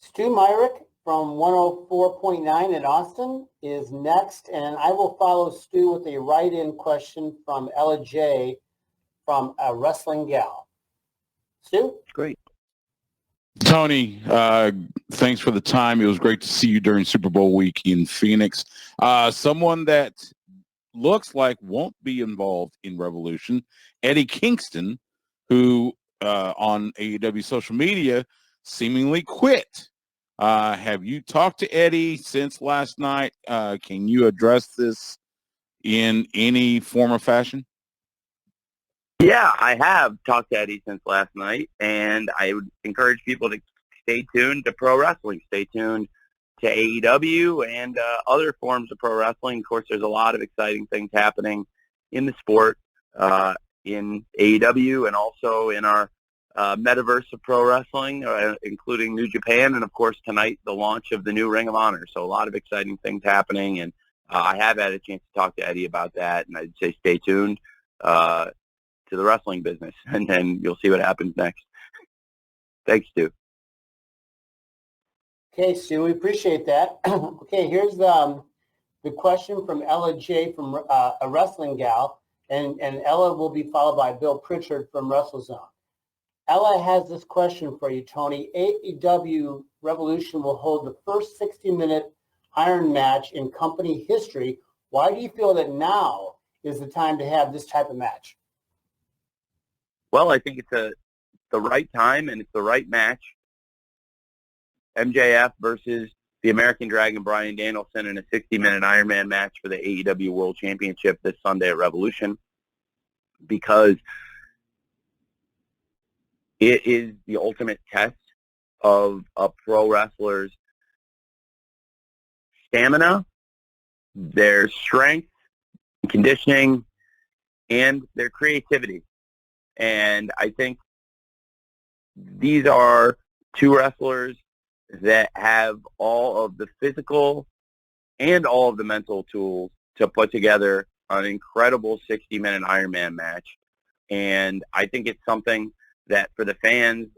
Stu Myrick from 104.9 in Austin is next, and I will follow Stu with a write-in question from Ella J. from A Wrestling Gal. Stu? Great. Tony, thanks for the time. It was great to see you during Super Bowl week in Phoenix. Someone that looks like won't be involved in Revolution, Eddie Kingston, who on AEW social media seemingly quit. Have you talked to Eddie since last night? Can you address this in any form or fashion? Yeah, I have talked to Eddie since last night, and I would encourage people to stay tuned to pro wrestling. Stay tuned to AEW and other forms of pro wrestling. Of course, there's a lot of exciting things happening in the sport, in AEW, and also in our metaverse of pro wrestling, including New Japan, and of course tonight the launch of the new Ring of Honor. So a lot of exciting things happening, and I have had a chance to talk to Eddie about that, and I'd say stay tuned to the wrestling business, and then you'll see what happens next. Thanks, Stu. Okay, Stu, we appreciate that. Okay, here's the question from Ella J. from A Wrestling Gal, and Ella will be followed by Bill Pritchard from WrestleZone. Ella has this question for you, Tony. AEW Revolution will hold the first 60-minute Iron match in company history. Why do you feel that now is the time to have this type of match? Well, I think it's the right time, and it's the right match. MJF versus the American Dragon Bryan Danielson in a 60-minute Ironman match for the AEW World Championship this Sunday at Revolution, because it is the ultimate test of a pro wrestler's stamina, their strength, conditioning, and their creativity. And I think these are two wrestlers that have all of the physical and all of the mental tools to put together an incredible 60-minute Ironman match. And I think it's something that for the fans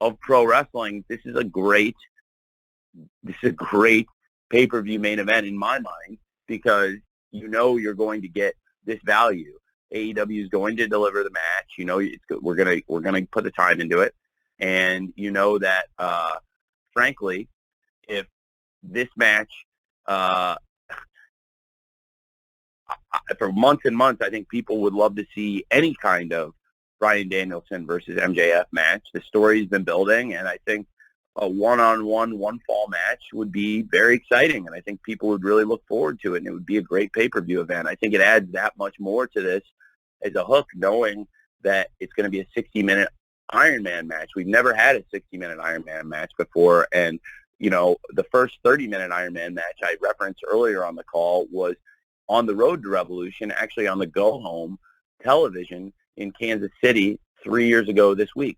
of pro wrestling, this is a great pay-per-view main event in my mind, because you know you're going to get this value. AEW is going to deliver the match. You know, we're gonna put the time into it, and you know that frankly, if this match for months and months, I think people would love to see any kind of Bryan Danielson versus MJF match. The story's been building, and I think a one-on-one, one-fall match would be very exciting, and I think people would really look forward to it, and it would be a great pay-per-view event. I think it adds that much more to this as a hook, knowing that it's going to be a 60-minute Ironman match. We've never had a 60-minute Ironman match before, and, you know, the first 30-minute Ironman match I referenced earlier on the call was on the road to Revolution, actually on the go-home television in Kansas City 3 years ago this week.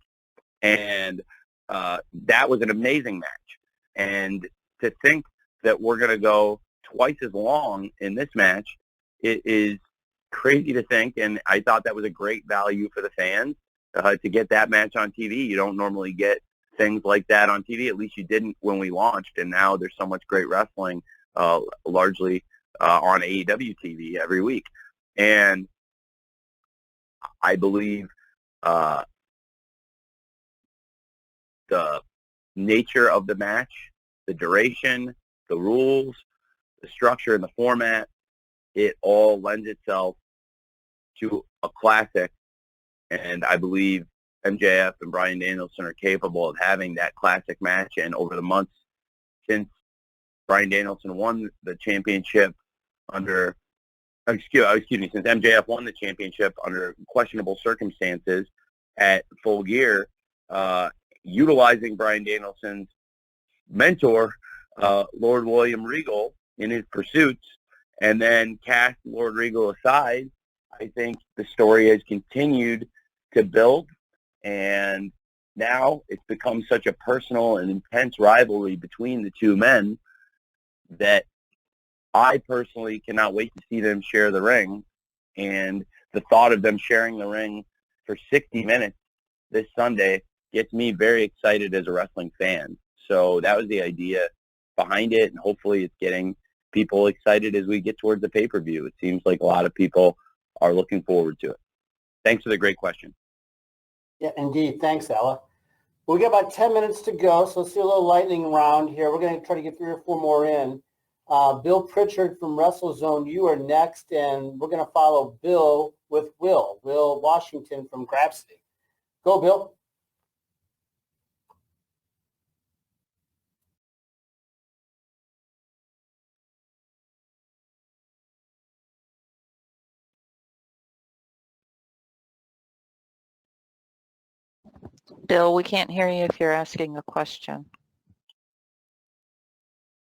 And that was an amazing match. And to think that we're going to go twice as long in this match, it is crazy to think. And I thought that was a great value for the fans to get that match on TV. You don't normally get things like that on TV. At least you didn't when we launched. And now there's so much great wrestling, largely on AEW TV every week. And I believe the nature of the match, the duration, the rules, the structure and the format, it all lends itself to a classic. And I believe MJF and Bryan Danielson are capable of having that classic match. And over the months since Bryan Danielson won the championship under, since MJF won the championship under questionable circumstances at Full Gear, utilizing Bryan Danielson's mentor, Lord William Regal, in his pursuits, and then cast Lord Regal aside, I think the story has continued to build, and now it's become such a personal and intense rivalry between the two men that I personally cannot wait to see them share the ring. And the thought of them sharing the ring for 60 minutes this Sunday gets me very excited as a wrestling fan. So that was the idea behind it, and hopefully it's getting people excited as we get towards the pay-per-view. It seems like a lot of people are looking forward to it. Thanks for the great question. Yeah, indeed. Thanks, Ella. We got about 10 minutes to go, so let's do a little lightning round here. We're going to try to get 3 or 4 more in. Bill Pritchard from WrestleZone, you are next, and we're going to follow Bill with Will Washington from Grab City. Go, Bill. Bill, we can't hear you if you're asking a question.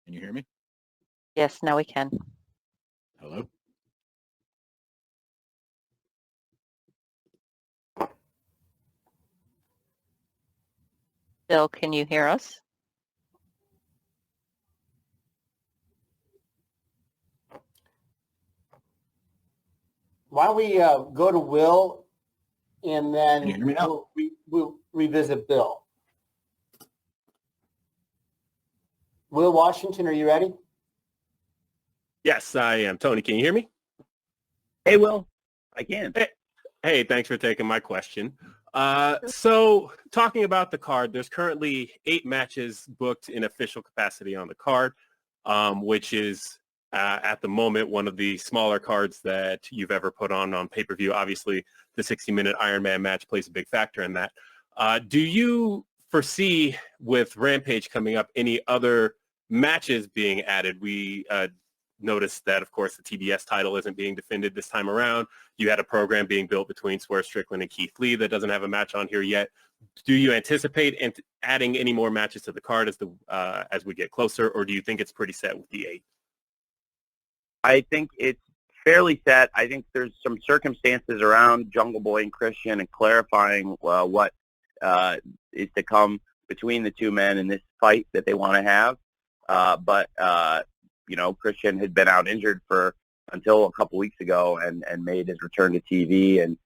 Can you hear me? Yes, now we can. Hello? Bill, can you hear us? Why don't we go to Will, and then Can you hear me now? we'll revisit Bill. Will Washington, are you ready? Yes, I am. Tony, can you hear me? Hey, Will. I can. Hey, thanks for taking my question. So talking about the card, there's currently 8 matches booked in official capacity on the card, which is at the moment one of the smaller cards that you've ever put on pay-per-view. Obviously, the 60-minute Iron Man match plays a big factor in that. Do you foresee, with Rampage coming up, any other matches being added? We noticed that, of course, the TBS title isn't being defended this time around. You had a program being built between Swerve Strickland and Keith Lee that doesn't have a match on here yet. Do you anticipate adding any more matches to the card as we get closer, or do you think it's pretty set with the 8? I think it's fairly set. I think there's some circumstances around Jungle Boy and Christian and clarifying what is to come between the two men in this fight that they want to have. But Christian had been out injured until a couple weeks ago and made his return to TV. And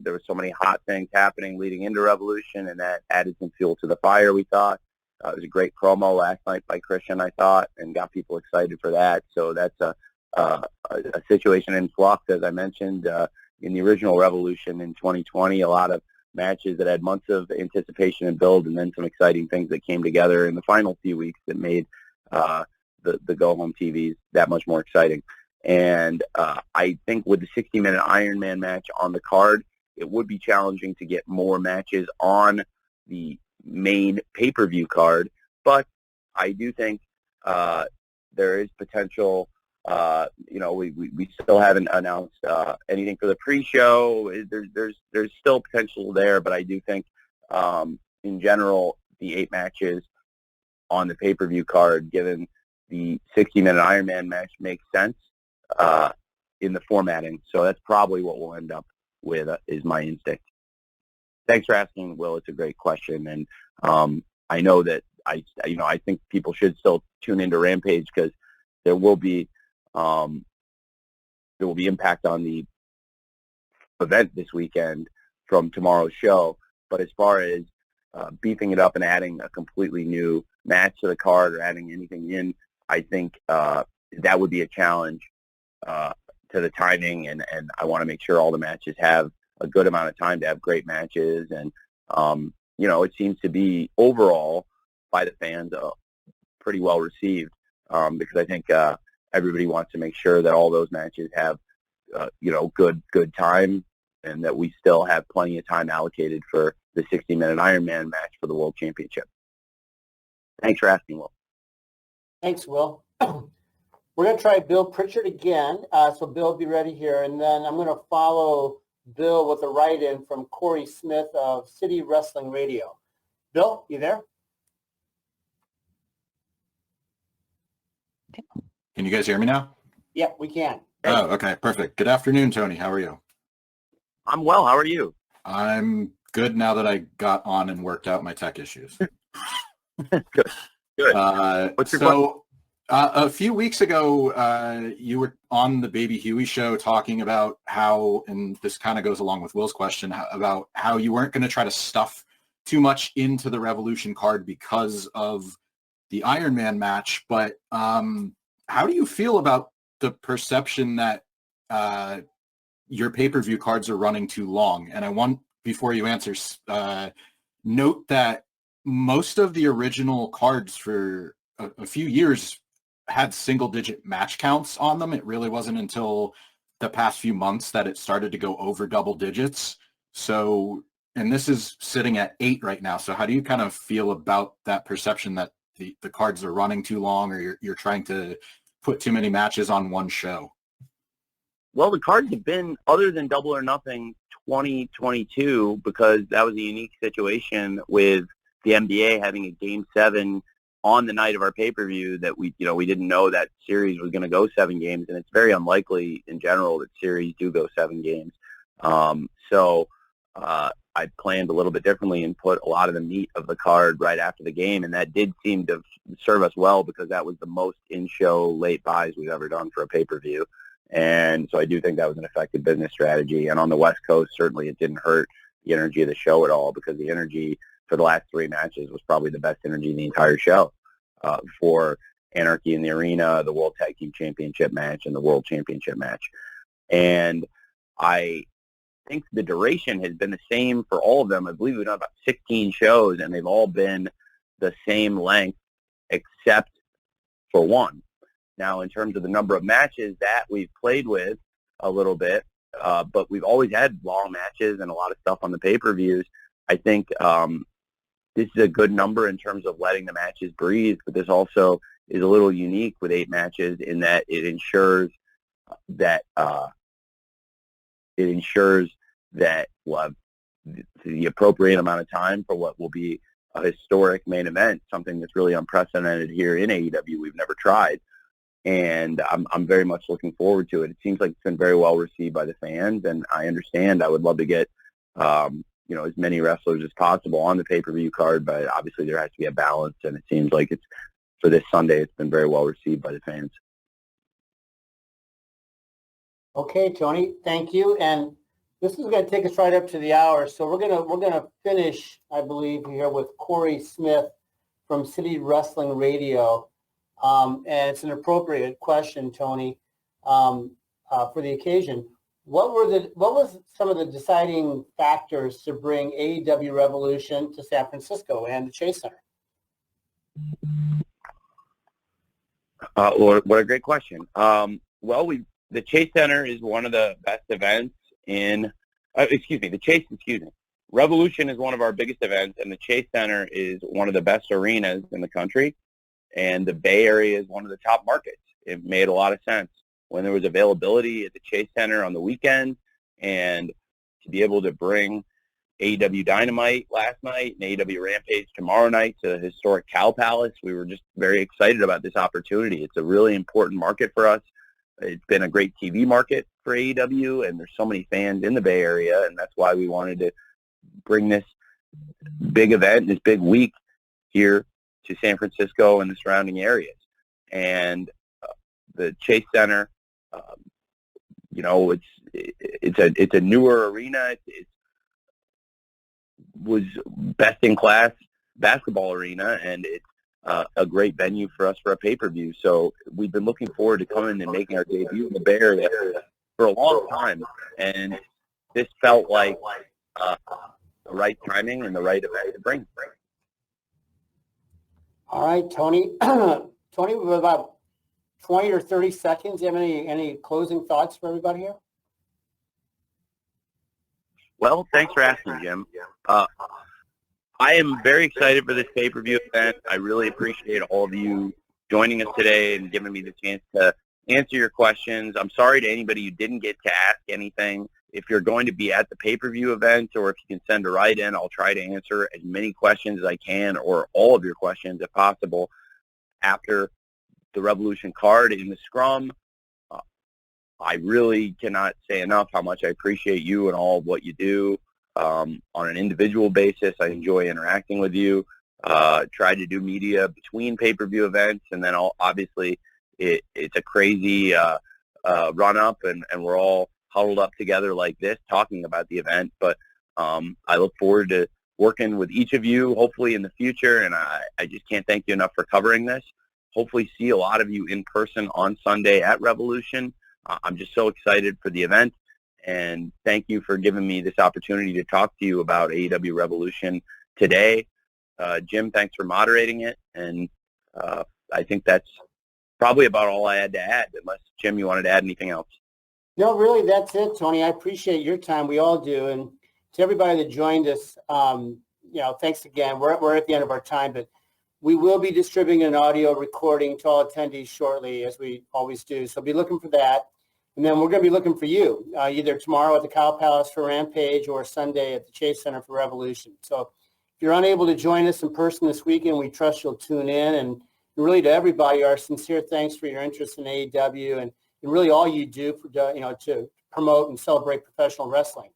there were so many hot things happening leading into Revolution, and that added some fuel to the fire, we thought. It was a great promo last night by Christian, I thought, and got people excited for that. So that's a situation in flux, as I mentioned, in the original Revolution in 2020, a lot of matches that had months of anticipation and build, and then some exciting things that came together in the final few weeks that made the go-home TVs that much more exciting. And I think with the 60-minute Iron Man match on the card, it would be challenging to get more matches on the main pay-per-view card. But I do think there is potential. We still haven't announced anything for the pre-show. There's still potential there, but I do think in general the 8 matches on the pay-per-view card, given the 60-minute Iron Man match, makes sense in the formatting. So that's probably what we'll end up with, is my instinct. Thanks for asking, Will. It's a great question, and I know that I think people should still tune into Rampage because there will be impact on the event this weekend from tomorrow's show. But as far as beefing it up and adding a completely new match to the card or adding anything in, I think that would be a challenge to the timing, and I want to make sure all the matches have a good amount of time to have great matches. And, it seems to be overall by the fans pretty well received because I think everybody wants to make sure that all those matches have, good time and that we still have plenty of time allocated for the 60-minute Ironman match for the World Championship. Thanks for asking, Will. Thanks, Will. We're going to try Bill Pritchard again. So Bill, be ready here. And then I'm going to follow Bill with a write-in from Corey Smith of City Wrestling Radio. Bill, you there? Can you guys hear me now? Yeah, we can. Oh, okay, perfect. Good afternoon, Tony. How are you? I'm well. How are you? I'm good now that I got on and worked out my tech issues. Good. What's your question? A few weeks ago, you were on the Baby Huey show talking about how, and this kind of goes along with Will's question, about how you weren't going to try to stuff too much into the Revolution card because of the Iron Man match. But how do you feel about the perception that your pay-per-view cards are running too long? And I want, before you answer, note that most of the original cards for a few years had single-digit match counts on them. It really wasn't until the past few months that it started to go over double digits. So, and this is sitting at 8 right now. So how do you kind of feel about that perception that the cards are running too long, or you're trying to put too many matches on one show? Well, the cards have been, other than Double or Nothing 2022, because that was a unique situation with the NBA having a Game 7 on the night of our pay-per-view that we didn't know that series was going to go 7 games, and it's very unlikely in general that series do go 7 games. So I planned a little bit differently and put a lot of the meat of the card right after the game, and that did seem to serve us well because that was the most in-show late buys we've ever done for a pay-per-view. And so I do think that was an effective business strategy. And on the West Coast, certainly it didn't hurt the energy of the show at all, because the energy for the last 3 matches was probably the best energy in the entire show for Anarchy in the Arena, the World Tag Team Championship match, and the World Championship match. And I think the duration has been the same for all of them. I believe we've done about 16 shows, and they've all been the same length except for one. Now, in terms of the number of matches that we've played with a little bit, but we've always had long matches and a lot of stuff on the pay-per-views. I think this is a good number in terms of letting the matches breathe, but this also is a little unique with 8 matches in that it ensures that we'll have the appropriate amount of time for what will be a historic main event, something that's really unprecedented here in AEW. We've never tried. And I'm very much looking forward to it. It seems like it's been very well received by the fans, and I understand. I would love to get, as many wrestlers as possible on the pay-per-view card, but obviously there has to be a balance, and it seems like for this Sunday, it's been very well received by the fans. Okay, Tony, thank you. And this is going to take us right up to the hour, so we're gonna finish, I believe, here with Corey Smith from City Wrestling Radio. And it's an appropriate question, Tony, for the occasion. What was some of the deciding factors to bring AEW Revolution to San Francisco and the Chase Center? What a great question. The Chase Center is one of the best events Revolution is one of our biggest events, and the Chase Center is one of the best arenas in the country. And the Bay Area is one of the top markets. It made a lot of sense when there was availability at the Chase Center on the weekend, and to be able to bring AEW Dynamite last night and AEW Rampage tomorrow night to the historic Cow Palace. We were just very excited about this opportunity. It's a really important market for us. It's been a great TV market for AEW, and there's so many fans in the Bay Area, and that's why we wanted to bring this big event, this big week here to San Francisco and the surrounding areas. And the Chase Center, it's a newer arena. It was best in class basketball arena, and it's a great venue for us for a pay-per-view. So we've been looking forward to coming and making our debut in the Bay Area for a long time, and this felt like the right timing and the right event to bring. All right, Tony. Tony, we have about 20 or 30 seconds. Do you have any closing thoughts for everybody here? Well, thanks for asking, Jim. I am very excited for this pay-per-view event. I really appreciate all of you joining us today and giving me the chance to answer your questions. I'm sorry to anybody who didn't get to ask anything. If you're going to be at the pay-per-view event, or if you can send a write-in, I'll try to answer as many questions as I can, or all of your questions if possible, after the Revolution card in the scrum. I really cannot say enough how much I appreciate you and all of what you do. On an individual basis, I enjoy interacting with you. Try to do media between pay-per-view events, and then obviously it's a crazy run-up, and we're all huddled up together like this talking about the event. But I look forward to working with each of you, hopefully in the future, and I just can't thank you enough for covering this. Hopefully see a lot of you in person on Sunday at Revolution. I'm just so excited for the event, and thank you for giving me this opportunity to talk to you about AEW Revolution today. Jim, thanks for moderating it, and I think that's probably about all I had to add, unless, Jim, you wanted to add anything else. No, really, that's it, Tony. I appreciate your time. We all do. And to everybody that joined us, thanks again. We're at the end of our time, but we will be distributing an audio recording to all attendees shortly, as we always do. So be looking for that. And then we're going to be looking for you, either tomorrow at the Cow Palace for Rampage or Sunday at the Chase Center for Revolution. So if you're unable to join us in person this weekend, we trust you'll tune in. And really, to everybody, our sincere thanks for your interest in AEW and really all you do for, to promote and celebrate professional wrestling.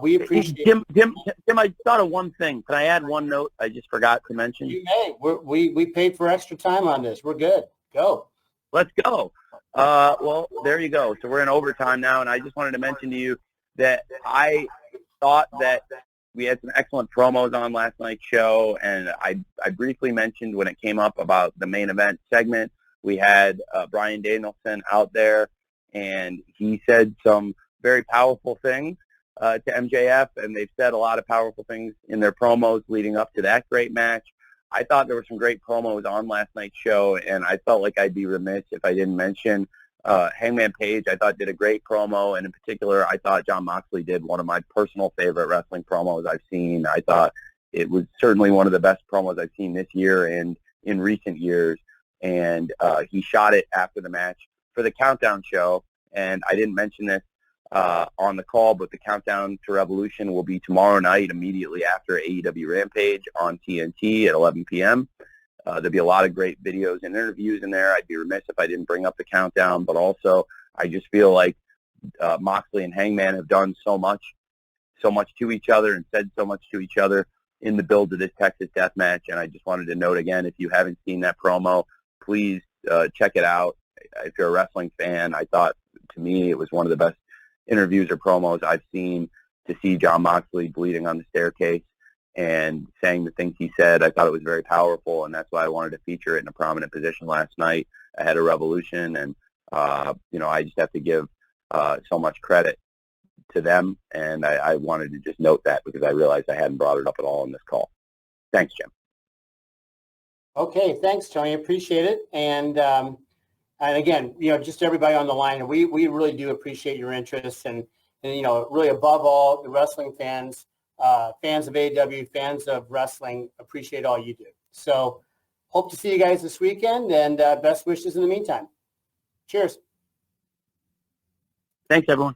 We appreciate Jim, I thought of one thing. Can I add one note I just forgot to mention? You may. We paid for extra time on this. We're good. Go. Let's go. Well, there you go. So we're in overtime now, and I just wanted to mention to you that I thought that we had some excellent promos on last night's show, and I briefly mentioned when it came up about the main event segment. We had Bryan Danielson out there, and he said some very powerful things to MJF, and they've said a lot of powerful things in their promos leading up to that great match. I thought there were some great promos on last night's show, and I felt like I'd be remiss if I didn't mention Hangman Page. I thought did a great promo, and in particular, I thought Jon Moxley did one of my personal favorite wrestling promos I've seen. I thought it was certainly one of the best promos I've seen this year and in recent years, and he shot it after the match for the Countdown show, and I didn't mention this on the call, but the Countdown to Revolution will be tomorrow night immediately after AEW Rampage on TNT at 11 p.m. There'll be a lot of great videos and interviews in there. I'd be remiss if I didn't bring up the Countdown, but also I just feel like Moxley and Hangman have done so much to each other and said so much to each other in the build to this Texas Death Match, and I just wanted to note again, if you haven't seen that promo, please check it out. If you're a wrestling fan, I thought, to me, it was one of the best interviews or promos I've seen, to see Jon Moxley bleeding on the staircase and saying the things he said. I thought it was very powerful, and that's why I wanted to feature it in a prominent position last night ahead of Revolution. And, I just have to give so much credit to them, and I wanted to just note that because I realized I hadn't brought it up at all in this call. Thanks, Jim. Okay, thanks, Tony. Appreciate it. And again, just everybody on the line, we really do appreciate your interest, and really above all, the wrestling fans, fans of AEW, fans of wrestling, appreciate all you do. So hope to see you guys this weekend, and best wishes in the meantime. Cheers. Thanks, everyone.